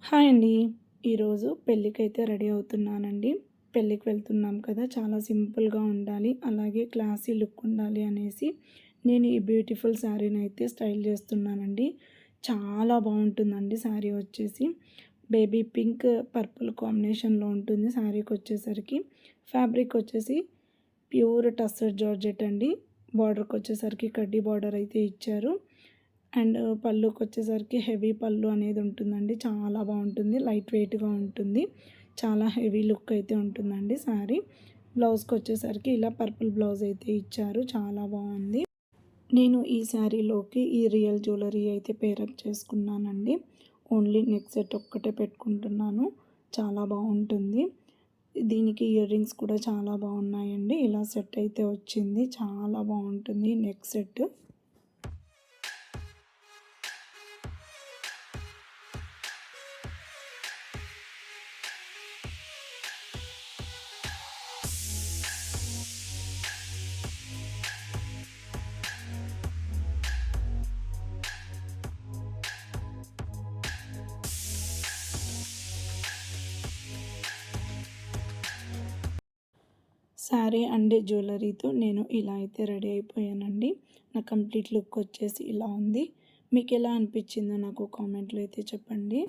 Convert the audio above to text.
Hi అండి. ఈరోజు పెళ్ళికైతే ready అవుతున్నానండి. పెళ్ళికి వెళ్తున్నాం కదా! చాలా సింపుల్‌గా ఉండాలి. అలాగే క్లాసీ లుక్ ఉండాలి అనేసి నేను ఈ బ్యూటిఫుల్ శారీనైతే స్టైల్ చేస్తున్నానండి. చాలా బావుంటుందండి శారీ వచ్చేసి. బేబీ పింక్, పర్పుల్ కాంబినేషన్‌లో ఉంటుంది శారీకొచ్చేసరికి. ఫ్యాబ్రిక్ వచ్చేసి ప్యూర్ టస్సర్ జార్జెట్ అండి. బార్డర్‌కొచ్చేసరికి కడ్డీ బార్డర్ అయితే ఇచ్చారు. అండ్ పళ్ళుకొచ్చేసరికి హెవీ పళ్ళు అనేది ఉంటుందండి. చాలా బావుంటుంది. లైట్ వెయిట్‌గా ఉంటుంది. చాలా హెవీ లుక్ అయితే ఉంటుందండి శారీ. బ్లౌజ్‌కొచ్చేసరికి ఇలా పర్పుల్ బ్లౌజ్ అయితే ఇచ్చారు. చాలా బావుంది. నేను ఈ శారీలోకి ఈ రియల్ జ్యువెలరీ అయితే పేరప్ చేసుకున్నానండి. ఓన్లీ నెక్ సెట్ ఒక్కటే పెట్టుకుంటున్నాను. చాలా బావుంటుంది. దీనికి ఇయర్ రింగ్స్ కూడా చాలా బాగున్నాయండి. ఇలా సెట్ అయితే వచ్చింది. చాలా బావుంటుంది నెక్ సెట్. శారీ అండ్ జ్యువెలరీతో నేను ఇలా అయితే రెడీ అయిపోయానండి. నా కంప్లీట్ లుక్ వచ్చేసి ఇలా ఉంది. మీకు ఎలా అనిపించిందో నాకు కామెంట్లో అయితే చెప్పండి.